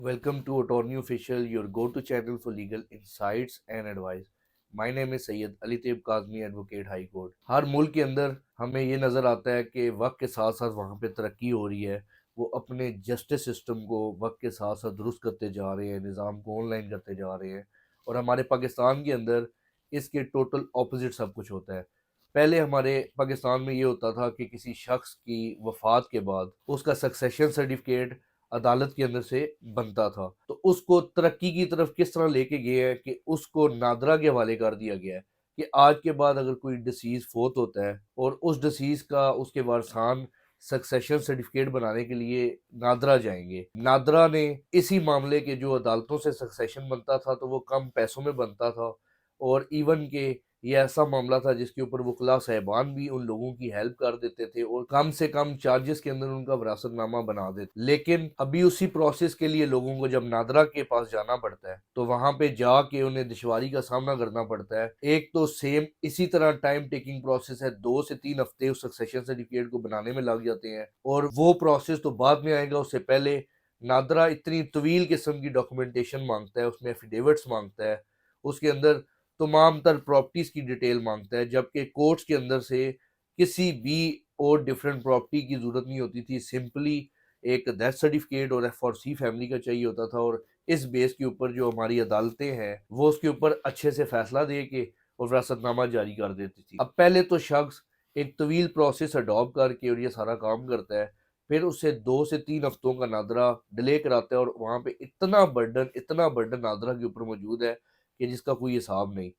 Welcome to Attorney Official, your go-to channel for legal insights and advice. My name is Syed Ali Tayyab Kazmi, advocate high court. हर मुल्क के अंदर हमें ये नज़र आता है कि वक्त के साथ साथ वहाँ पे तरक्की हो रही है। वो अपने जस्टिस सिस्टम को वक्त के साथ साथ दुरुस्त करते जा रहे हैं, निज़ाम को ऑनलाइन करते जा रहे हैं। और हमारे पाकिस्तान के अंदर इसके टोटल ऑपोजिट सब कुछ होता है। पहले हमारे पाकिस्तान में ये होता था कि किसी शख्स की वफ़ात के बाद उसका सक्सेशन सर्टिफिकेट अदालत के अंदर से बनता था, तो उसको तरक्की की तरफ किस तरह लेके गए हैं कि उसको नादरा के हवाले कर दिया गया है कि आज के बाद अगर कोई डिसीज़ फोत होता है और उस डिसीज़ का उसके वारसान सक्सेशन सर्टिफिकेट बनाने के लिए नादरा जाएंगे। नादरा ने इसी मामले के जो अदालतों से सक्सेशन बनता था तो वो कम पैसों में बनता था, और इवन के ये ऐसा मामला था जिसके ऊपर वकला साहिबान भी उन लोगों की हेल्प कर देते थे और कम से कम चार्जेस के अंदर उनका विरासतनामा बना देते। लेकिन अभी उसी प्रोसेस के लिए लोगों को जब नादरा के पास जाना पड़ता है तो वहां पे जाके उन्हें दुश्वारी का सामना करना पड़ता है। एक तो सेम इसी तरह टाइम टेकिंग प्रोसेस है, 2 से 3 हफ्ते उस सक्सेशन सर्टिफिकेट को बनाने में लग जाते हैं, और वो प्रोसेस तो बाद में आएगा। उससे पहले नादरा इतनी तवील किस्म की डॉक्यूमेंटेशन मांगता है, उसमें एफिडेविट्स मांगता है, उसके अंदर तमाम तर प्रॉपर्टीज की डिटेल मांगता है, जबकि कोर्ट्स के अंदर से किसी भी और डिफरेंट प्रॉपर्टी की जरूरत नहीं होती थी। सिंपली एक डेथ सर्टिफिकेट और F4C फैमिली का चाहिए होता था, और इस बेस के ऊपर जो हमारी अदालतें हैं वो उसके ऊपर अच्छे से फैसला दे के और वरासतनामा जारी कर देती थी। अब पहले तो शख्स एक तवील प्रोसेस अडॉप्ट करके और ये सारा काम करता है, फिर उससे 2 से 3 हफ्तों का नादरा डिले कराता है, और वहाँ पे इतना बर्डन नादरा के ऊपर मौजूद है कि जिसका कोई हिसाब नहीं।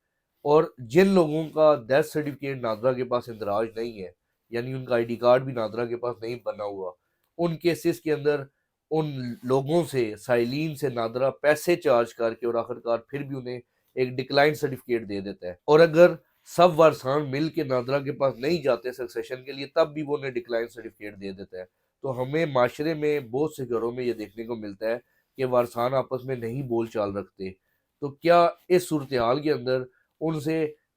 और जिन लोगों का डेथ सर्टिफिकेट नादरा के पास इंदराज नहीं है, यानी उनका आईडी कार्ड भी नादरा के पास नहीं बना हुआ, उन केसेस के अंदर उन लोगों से, साइलिन से नादरा पैसे चार्ज करके और आखिरकार फिर भी उन्हें एक डिक्लाइन सर्टिफिकेट दे देता है। और अगर सब वारसान मिल के नादरा के पास नहीं जाते सक्सेशन के लिए तब भी वो उन्हें डिक्लाइन सर्टिफिकेट दे देता है। तो हमें माशरे में बहुत से घरों में ये देखने को मिलता है कि वारसान आपस में नहीं बोल चाल रखते। तो क्या इस सूरत हाल के अंदर उनसे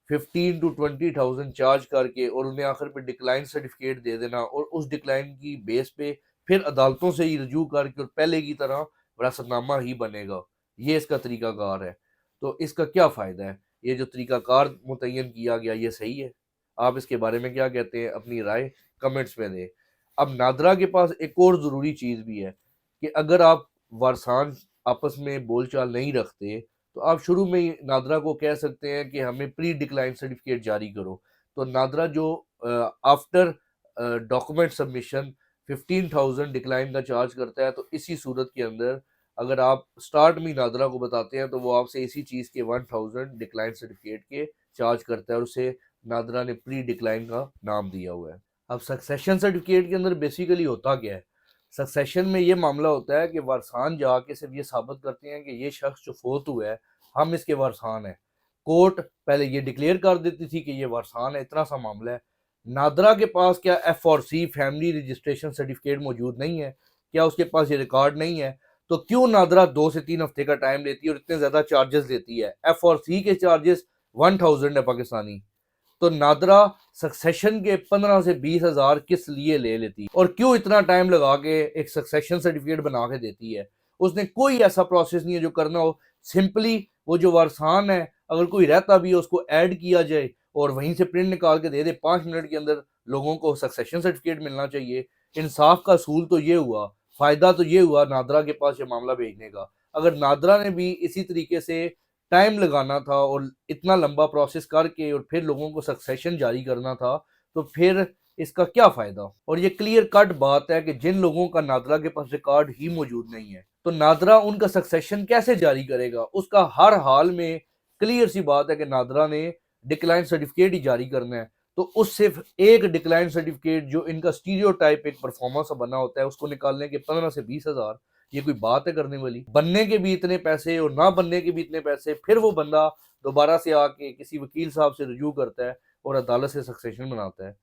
15 to 20,000 चार्ज करके और उन्हें आखिर पे डिक्लाइन सर्टिफिकेट दे देना, और उस डिक्लाइन की बेस पे फिर अदालतों से ही रजू करके और पहले की तरह वरासतनामा ही बनेगा, ये इसका तरीकाकार है। तो इसका क्या फ़ायदा है? ये जो तरीकाकार मुतय्यन किया गया ये सही है? आप इसके बारे में क्या कहते हैं? अपनी राय कमेंट्स में दें। अब नादरा के पास एक और ज़रूरी चीज़ भी है कि अगर आप वारसान आपस में बोलचाल नहीं रखते तो आप शुरू में ही नादरा को कह सकते हैं कि हमें प्री डिक्लाइन सर्टिफिकेट जारी करो। तो नादरा जो आफ्टर डॉक्यूमेंट सबमिशन 15,000 डिक्लाइन का चार्ज करता है, तो इसी सूरत के अंदर अगर आप स्टार्ट में नादरा को बताते हैं तो वो आपसे इसी चीज़ के 1000 डिक्लाइन सर्टिफिकेट के चार्ज करता है, और उसे नादरा ने प्री डिक्लाइन का नाम दिया हुआ है। अब सक्सेशन सर्टिफिकेट के अंदर बेसिकली होता क्या है? सक्सेशन में ये मामला होता है कि वारसान जाके सिर्फ ये साबित करते हैं कि ये शख्स जो फोत हुआ है हम इसके वारसान हैं। कोर्ट पहले ये डिक्लेयर कर देती थी कि ये वारसान है, इतना सा मामला है। नादरा के पास क्या F4C फैमिली रजिस्ट्रेशन सर्टिफिकेट मौजूद नहीं है? क्या उसके पास ये रिकॉर्ड नहीं है? तो क्यों नादरा 2 से 3 हफ्ते का टाइम लेती है और इतने ज़्यादा चार्जेस लेती है? F4C के चार्जेस 1000 है पाकिस्तानी, तो नादरा सक्सेशन के 15 से 20 हज़ार किस लिए ले लेती और क्यों इतना टाइम लगा के एक सक्सेशन सर्टिफिकेट बना के देती है? उसने कोई ऐसा प्रोसेस नहीं है जो करना हो। सिंपली वो जो वारसान है अगर कोई रहता भी है उसको ऐड किया जाए और वहीं से प्रिंट निकाल के दे दे, 5 मिनट के अंदर लोगों को सक्सेशन सर्टिफिकेट मिलना चाहिए। इंसाफ का असूल तो ये हुआ, फायदा तो ये हुआ नादरा के पास ये मामला भेजने का। अगर नादरा ने भी इसी तरीके से टाइम लगाना था और इतना लंबा प्रोसेस करके और फिर लोगों को सक्सेशन जारी करना था, तो फिर इसका क्या फ़ायदा? और ये क्लियर कट बात है कि जिन लोगों का नादरा के पास रिकॉर्ड ही मौजूद नहीं है, तो नादरा उनका सक्सेशन कैसे जारी करेगा? उसका हर हाल में क्लियर सी बात है कि नादरा ने डिक्लाइन सर्टिफिकेट ही जारी करना है। तो उस सिर्फ एक डिक्लाइन सर्टिफिकेट जो इनका स्टीरियोटाइप एक परफॉर्मेंस बना होता है उसको निकालने के 15 से 20 हज़ार, ये कोई बात है करने वाली? बनने के भी इतने पैसे और ना बनने के भी इतने पैसे, फिर वो बंदा दोबारा से आके किसी वकील साहब से रजू करता है और अदालत से सक्सेशन बनाता है।